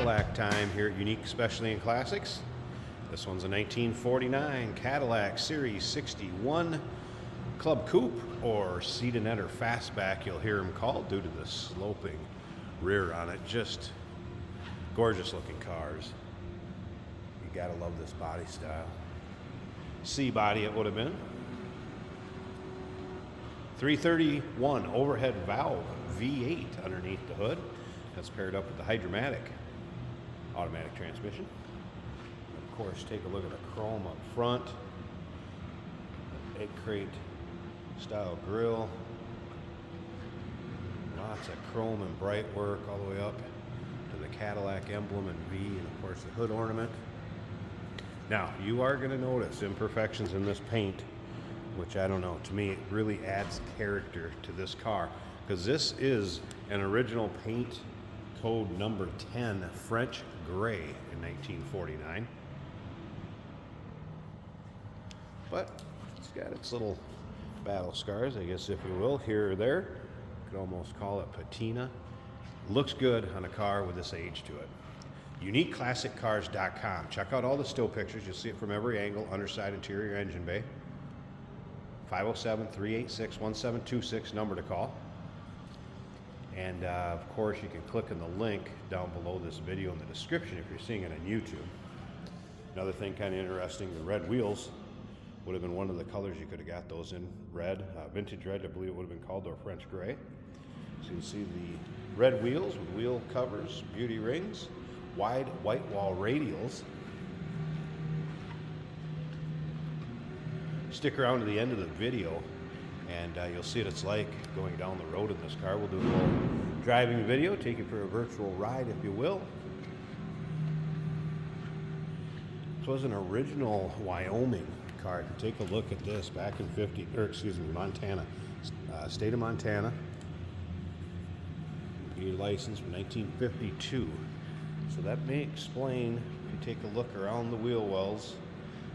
Cadillac time here at Unique Specialty and Classics. This one's a 1949 Cadillac Series 61 Club Coupe, or Sedanette or Fastback, you'll hear them called due to the sloping rear on it. Just gorgeous looking cars. You gotta love this body style. C body it would have been. 331 overhead valve V8 underneath the hood. That's paired up with the Hydromatic automatic transmission. Of course, take a look at the chrome up front. Egg crate style grille. Lots of chrome and bright work all the way up to the Cadillac emblem and V, and of course the hood ornament. Now, you are going to notice imperfections in this paint, which I don't know, to me it really adds character to this car, because this is an original paint code number 10 French gray in 1949. But it's got its little battle scars, I guess, if you will, here or there. You could almost call it patina. Looks good on a car with this age to it. UniqueClassicCars.com. Check out all the still pictures. You'll see it from every angle, underside, interior, engine bay. 507-386-1726, number to call. And of course, you can click on the link down below this video in the description if you're seeing it on YouTube. Another thing kind of interesting, the red wheels would have been one of the colors you could have got those in. Red, vintage red, I believe it would have been called, or French gray. So you see the red wheels with wheel covers, beauty rings, wide white wall radials. Stick around to the end of the video and you'll see what it's like going down the road in this car. We'll do a little driving video, take you for a virtual ride if you will. This was an original Wyoming car. Take a look at this back in Montana, state of Montana. Your license from 1952. So that may explain, if you take a look around the wheel wells,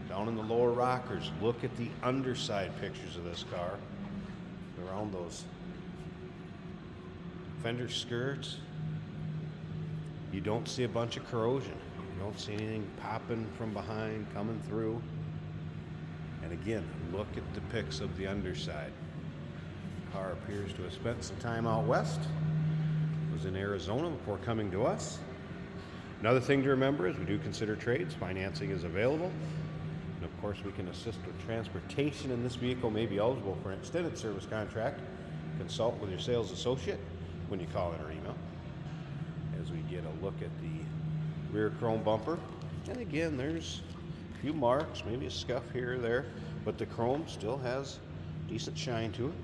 down in the lower rockers, look at the underside pictures of this car. Around those fender skirts, you don't see a bunch of corrosion. You don't see anything popping from behind, coming through. And again, look at the pics of the underside. The car appears to have spent some time out west. It was in Arizona before coming to us. Another thing to remember is we do consider trades. Financing is available. And of course, we can assist with transportation, and this vehicle may be eligible for an extended service contract. Consult with your sales associate when you call in or email. As we get a look at the rear chrome bumper. And again, there's a few marks, maybe a scuff here or there, but the chrome still has decent shine to it.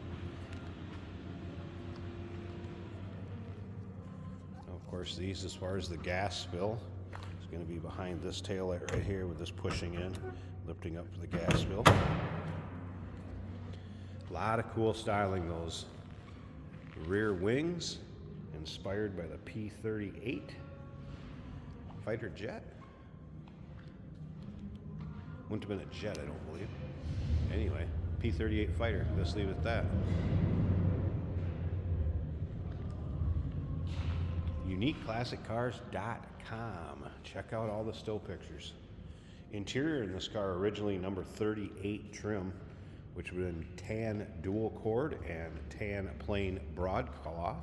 Of course, these, as far as the gas spill, is going to be behind this taillight right here with this pushing in, lifting up for the gas spill. A lot of cool styling. Those rear wings, inspired by the P-38 fighter jet. Wouldn't have been a jet, I don't believe. Anyway, P-38 fighter, let's leave it at that. UniqueClassicCars.com. Check out all the still pictures. Interior in this car, originally number 38 trim, which would have been tan dual cord and tan plain broadcloth.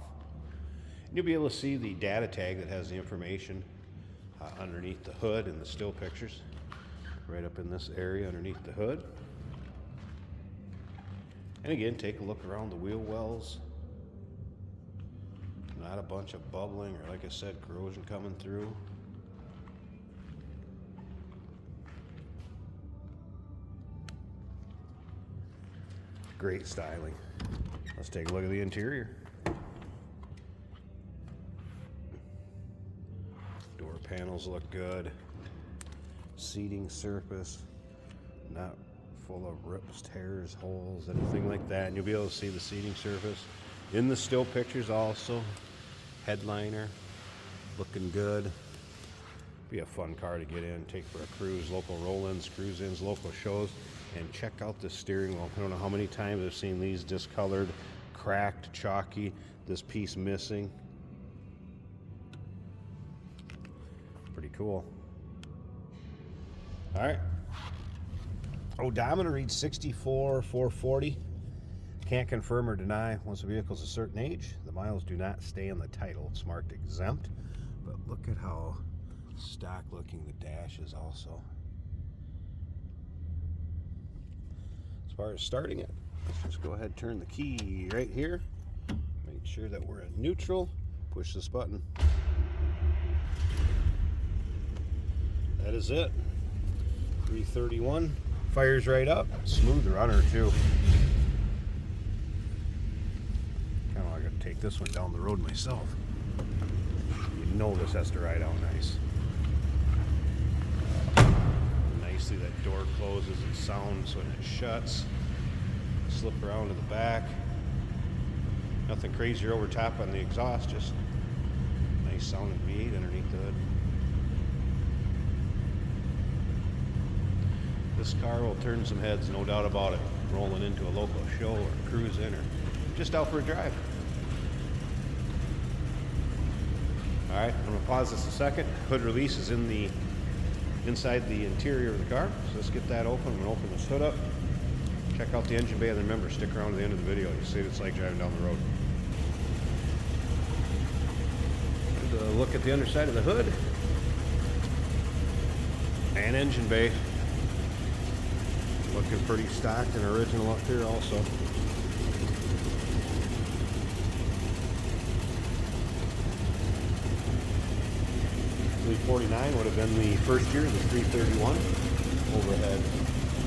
And you'll be able to see the data tag that has the information underneath the hood in the still pictures, right up in this area underneath the hood. And again, take a look around the wheel wells. Not a bunch of bubbling or, like I said, corrosion coming through. Great styling. Let's take a look at the interior. Door panels look good. Seating surface, not full of rips, tears, holes, anything like that. And you'll be able to see the seating surface in the still pictures also. Headliner, looking good. Be a fun car to get in, take for a cruise, local roll-ins, cruise-ins, local shows, and check out the steering wheel. I don't know how many times I've seen these discolored, cracked, chalky, this piece missing. cool. All right. Odometer reads 64,440. Can't confirm or deny once the vehicle's a certain age. The miles do not stay in the title. It's marked exempt. But look at how stock looking the dash is also. As far as starting it, let's just go ahead and turn the key right here. Make sure that we're in neutral. Push this button. That is it. 331. Fires right up. Smooth runner too. Kind of like I take this one down the road myself. You know this has to ride out nice. Nicely that door closes and sounds when it shuts. Slip around to the back. Nothing crazy over top on the exhaust, just nice sounding V8 underneath the hood. This car will turn some heads, no doubt about it. Rolling into a local show or cruising or just out for a drive. All right, I'm gonna pause this a second. Hood release is inside the interior of the car. So let's get that open. I'm gonna open this hood up. Check out the engine bay, and then remember, stick around to the end of the video. You see what it's like driving down the road. And a look at the underside of the hood. And engine bay. Looking pretty stocked and original up here also. 349 would have been the first year of the 331 overhead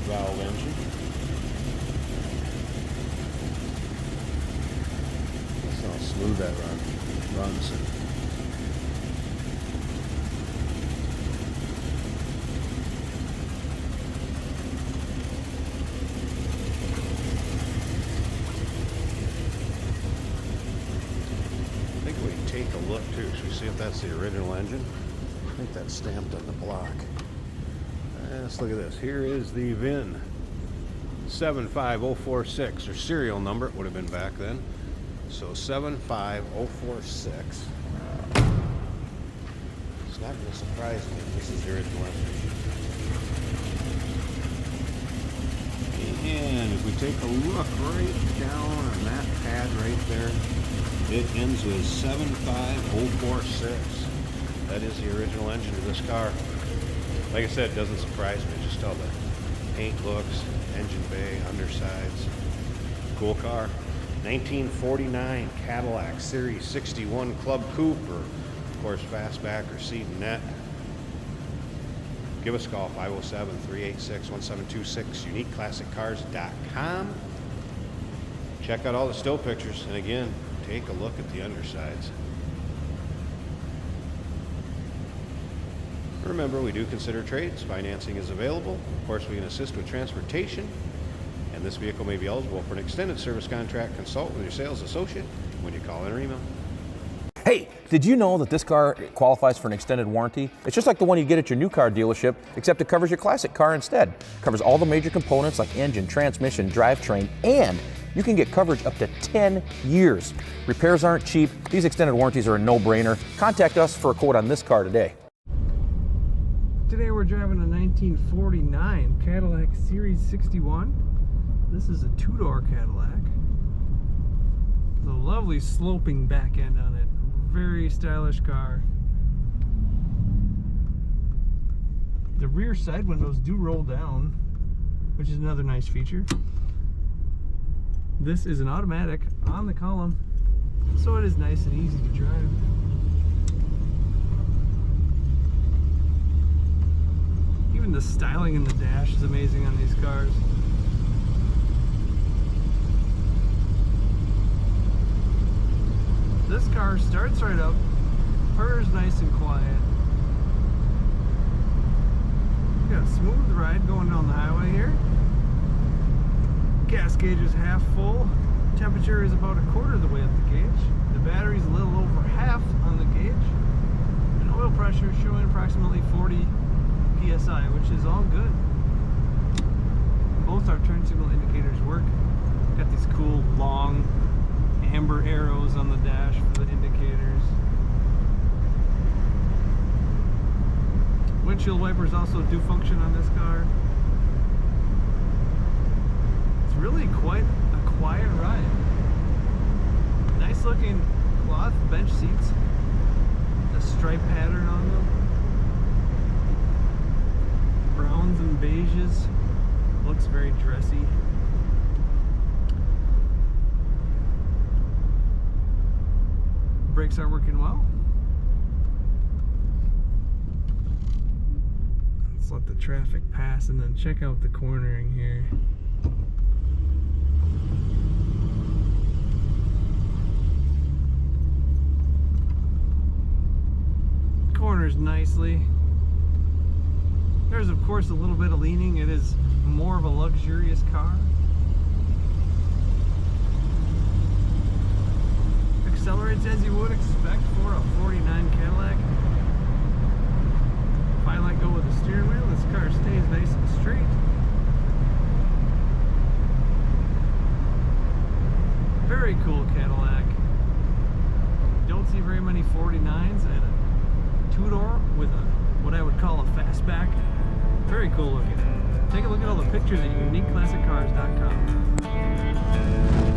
valve engine. That's how smooth that runs. I think we take a look too. Should we see if that's the original engine? I think that's stamped on the block. Let's look at this. Here is the VIN 75046, or serial number. It would have been back then. So 75046. It's not going to surprise me if this is the original engine. And if we take a look right down on that pad right there, it ends with 75046. That is the original engine of this car. Like I said, it doesn't surprise me. Just how the paint looks, engine bay, undersides. Cool car. 1949 Cadillac Series 61 Club Coupe, or of course Fastback or Sedanette. Give us a call, 507-386-1726, uniqueclassiccars.com. Check out all the still pictures, and again, take a look at the undersides. Remember, we do consider trades. Financing is available. Of course, we can assist with transportation. And this vehicle may be eligible for an extended service contract. Consult with your sales associate when you call in or email. Hey, did you know that this car qualifies for an extended warranty? It's just like the one you get at your new car dealership, except it covers your classic car instead. It covers all the major components like engine, transmission, drivetrain, and you can get coverage up to 10 years. Repairs aren't cheap. These extended warranties are a no-brainer. Contact us for a quote on this car today. Today we're driving a 1949 Cadillac Series 61. This is a two-door Cadillac. The lovely sloping back end on it. Very stylish car. The rear side windows do roll down, which is another nice feature. This is an automatic on the column, so it is nice and easy to drive. Even the styling in the dash is amazing on these cars. This car starts right up, purrs nice and quiet. We got a smooth ride going down the highway here. Gas gauge is half full. Temperature is about a quarter of the way up the gauge. The battery's a little over half on the gauge. And oil pressure is showing approximately 40 PSI, which is all good. Both our turn signal indicators work. Got these cool long amber arrows on the dash for the indicators. windshield wipers also do function on this car. It's really quite a quiet ride. Nice looking cloth bench seats. The stripe pattern on them. Browns and beiges. Looks very dressy. Brakes are working well. Let's let the traffic pass and then check out the cornering here. Corners nicely. There's of course a little bit of leaning. It is more of a luxurious car. Accelerates as you would expect for a 49 Cadillac. If I let go of the steering wheel, this car stays nice and straight. Very cool Cadillac. Don't see very many 49s and a two-door with what I would call a fastback. Very cool looking. Take a look at all the pictures at uniqueclassiccars.com.